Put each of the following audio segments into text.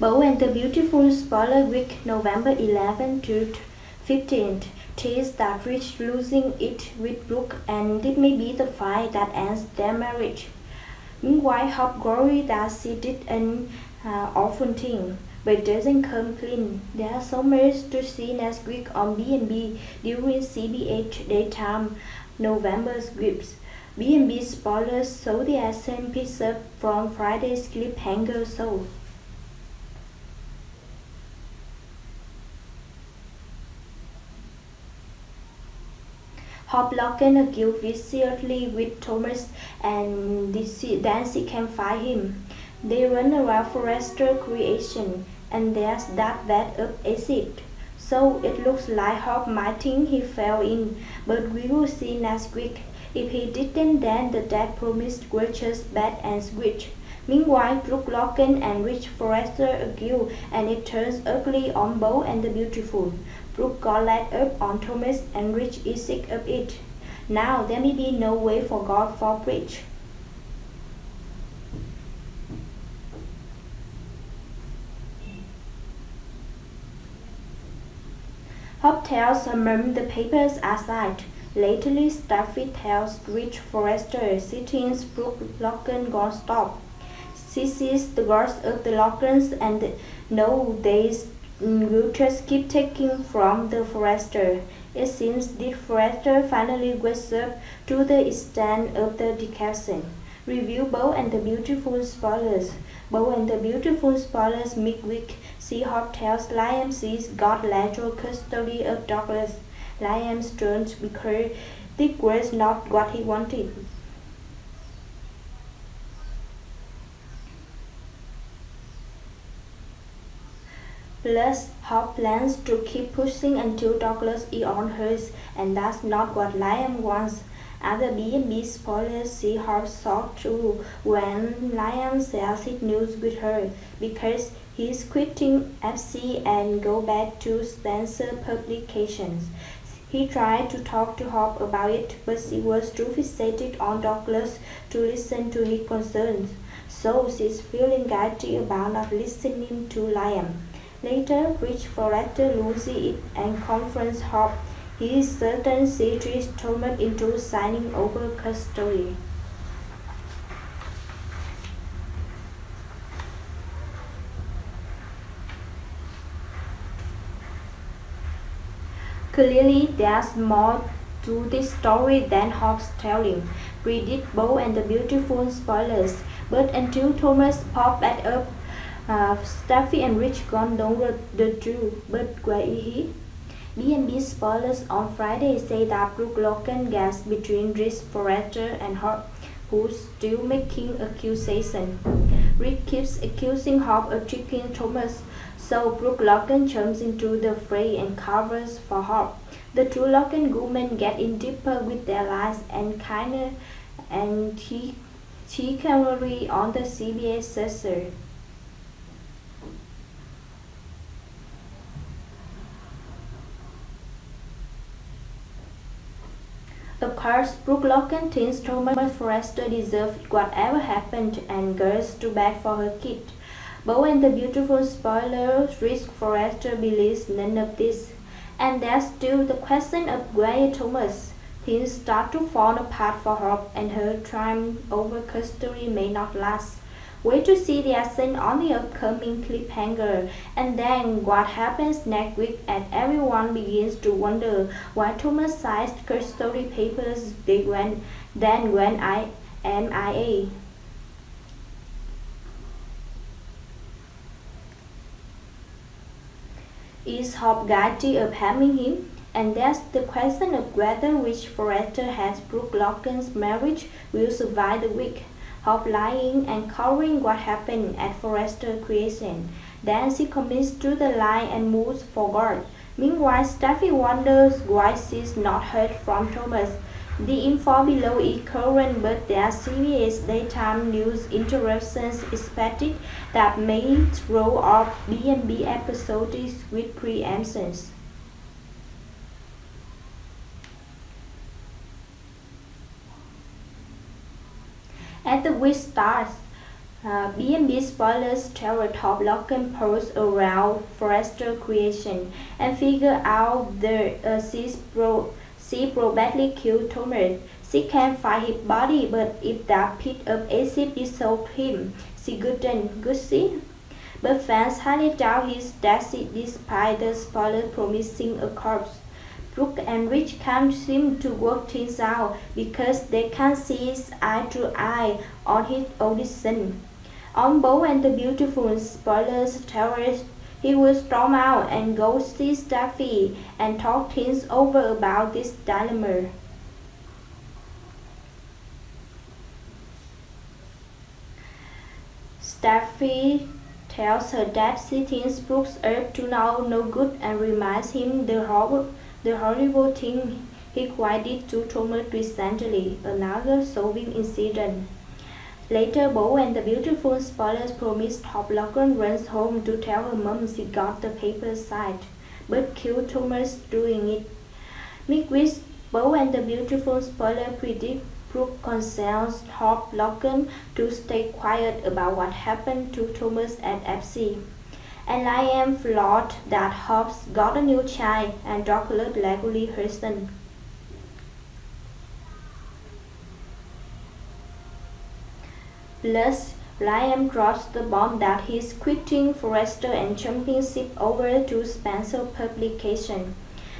Bold and the Beautiful spoiler week November 11 to 15th teased that Rich losing it with Brooke and it may be the fight that ends their marriage. Meanwhile, Hope worried that she did an awful thing, but doesn't come clean. There are so much to see next week on B&B during CBH daytime November scripts. B&B spoilers show the accent picks up from Friday's cliffhanger show. Hope Logan argues viciously with Thomas and then she can fight him. They run around Forrester creation and there's that vat of acid. So it looks like Hope might think he fell in, but we will see next week. If he didn't, then the dad promised gracious bad and switch. Meanwhile, Brooke Logan and Rich Forrester argue and it turns ugly on Bold and the Beautiful. Brooke got let up on Thomas and Rich is sick of it. Now there may be no way for God for Rich. Hope tells her mom the papers aside. Lately, Staffy tells Rich Forrester she thinks Brooke Logan gonna stop. She sees the girls of the Logans and know they will just keep taking from the Forrester. It seems Dick Forrester finally wakes up to the extent of the deception. Review Bold and the Beautiful spoilers. Bold and the Beautiful spoilers midweek. She-Hulk tells Liam she's got legal custody of Douglas. Liam turns because Dick was not what he wanted. Plus, Hope plans to keep pushing until Douglas is on hers, and that's not what Liam wants. Other B&B spoilers see Hope shocked too when Liam shares his news with her because he's quitting FC and go back to Spencer Publications. He tried to talk to Hope about it, but she was too fixated on Douglas to listen to his concerns. So she's feeling guilty about not listening to Liam. Later, Rich Forrester loses it and confronts Hope. He is certain she tricked Thomas into signing over custody. Clearly, there's more to this story than Hope's telling. Read it, Bold and the Beautiful spoilers. But until Thomas popped back up, Staffy and Rich gone know the truth. But where is he? B&B spoilers on Friday say that Brooke Logan gets between Rich Forrester and Hope, who's still making accusations. Rich keeps accusing Hope of tricking Thomas, so Brooke Logan jumps into the fray and covers for Hope. The two Logan women get in deeper with their lies and chicanery on the CBS sister. Of course, Brooke Logan thinks Thomas Forrester deserved whatever happened and goes to bat for her kid. Bold and the Beautiful spoilers Rich Forrester believes none of this. And there's still the question of where Thomas. Things start to fall apart for Hope and her triumph over custody may not last. Wait to see the ascent on the upcoming cliffhanger and then what happens next week and everyone begins to wonder why Thomas signs custody papers then when I am MIA. Is Hope guilty of harming him? And there's the question of whether Rich Forrester has Brooke Logan's marriage will survive the week. Hope lying and covering what happened at Forrester Creation. Then she commits to the lie and moves forward. Meanwhile, Staffy wonders why she's not heard from Thomas. The info below is current, but there are serious daytime news interruptions expected that may throw off B&B episodes with preemptions. As the week starts, B&B spoilers Trevor Top-Locken pose around Forrester creation and figure out she probably killed Thomas. She can't find his body, but if that pit of acid dissolved him, she couldn't, could she? But fans highly doubt his death despite the spoiler promising a corpse. Brooke and Rich can't seem to work things out because they can't see eye to eye on his audition. On Bo and the Beautiful, spoilers terrorist, he will storm out and go see Staffy and talk things over about this dilemma. Staffy tells her that she thinks Brooks up to now no good and reminds him the horrible thing he quite did to Thomas recently, another solving incident. Later, Bo and the Beautiful spoilers promise Top-Locken runs home to tell her mom she got the paper signed, but killed Thomas doing it. Midwich, Bo and the Beautiful spoiler predict Brooke consents Top-Locken to stay quiet about what happened to Thomas at FC. And I am flawed that Hobbs got a new child and Douglas legally her son. Plus, Liam drops the bomb that he's quitting Forrester and jumping ship over to Spencer publication.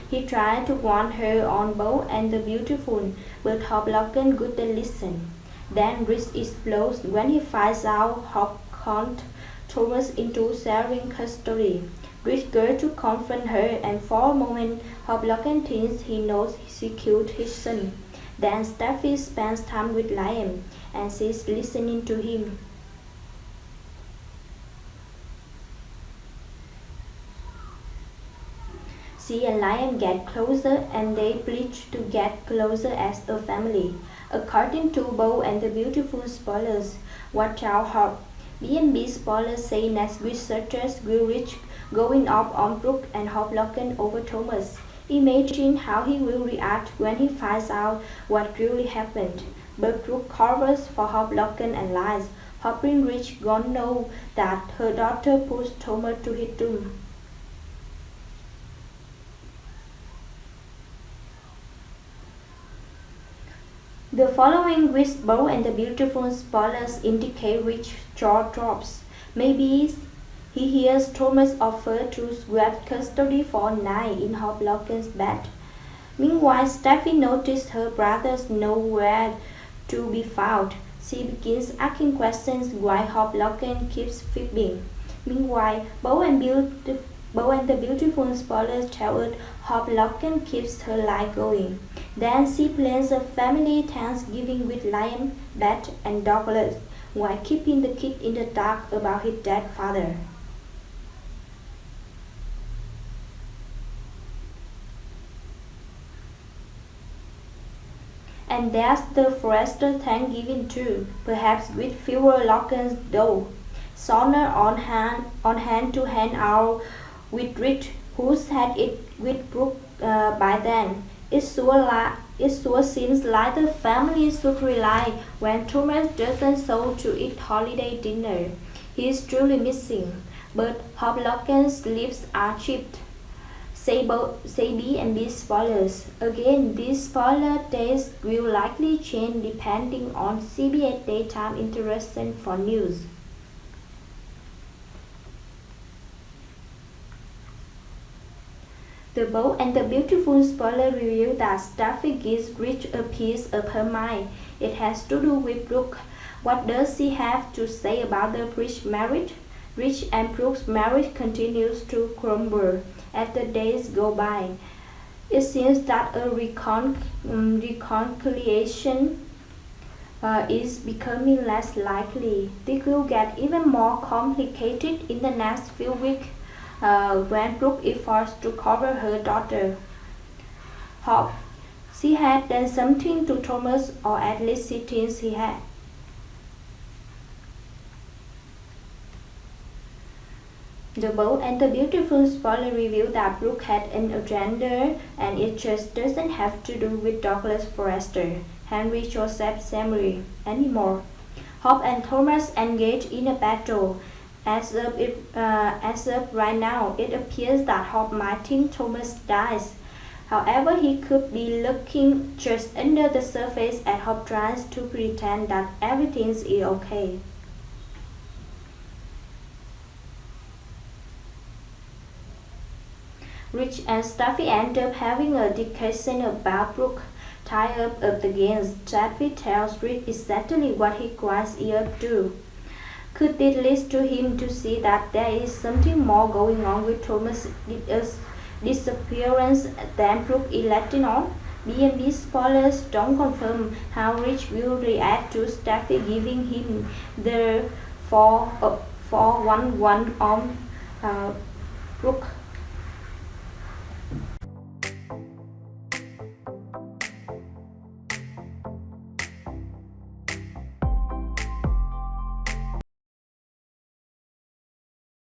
He tried to warn her on Bo and the Beautiful, but Top-Locken wouldn't listen. Then Rich explodes when he finds out Hop conned Thomas into sharing custody. Rich goes to confront her and for a moment Top-Locken thinks he knows she killed his son. Then Steffi spends time with Liam and she's listening to him. She and Liam get closer and they pledge to get closer as a family. According to Bo and the Beautiful spoilers, watch out Hop. B&B spoilers say next researchers will reach going up on Brooke and Top-Locken over Thomas. Imagine how he will react when he finds out what really happened. But Brooke covers for Top-Locken and lies, hoping Rich gonna know that her daughter pushed Thomas to his doom. The following which Bo and the Beautiful spoilers indicate Rich's jaw drops. Maybe he hears Thomas offer to swap custody for a night in Top-Locken's bed. Meanwhile, Steffi notices her brother's nowhere to be found. She begins asking questions why Top-Locken keeps fibbing. Meanwhile, Bo and the Beautiful spoilers tell us Top-Locken keeps her life going. Then she plans a family Thanksgiving with Liam, Beth, and Douglas, while keeping the kid in the dark about his dead father. And there's the Forrester Thanksgiving too, perhaps with fewer Lockens though. Sonner on hand to hand out with Rich, who's had it with Brooke by then. It sure seems like the family should rely when Thomas doesn't show to eat holiday dinner. He is truly missing, but Top-Locken's lips are chipped. Say B and B spoilers. Again, these spoiler days will likely change depending on CBS daytime interest for news. The Bold and the Beautiful spoiler reveal that Staffy gives Rich a piece of her mind. It has to do with Brooke. What does she have to say about the Rich marriage? Rich and Brooke's marriage continues to crumble as the days go by. It seems that a reconciliation is becoming less likely. This will get even more complicated in the next few weeks when Brooke is forced to cover her daughter. Hope she had done something to Thomas, or at least she thinks he had. The Bold and the Beautiful spoiler reveal that Brooke had an agenda, and it just doesn't have to do with Douglas Forrester, Henry Joseph Samuel anymore. Hope and Thomas engage in a battle. As of right now, it appears that Hope might think Thomas dies. However, he could be looking just under the surface and Hope tries to pretend that everything is okay. Rich and Stuffy end up having a discussion about Brooke. Tied up against Stuffy tells Rich exactly what he grinds ear up to. Could this lead to him to see that there is something more going on with Thomas' disappearance than Brooke is letting on? B&B spoilers don't confirm how Rich will react to Stuffy giving him the 411 on uh, Brooke.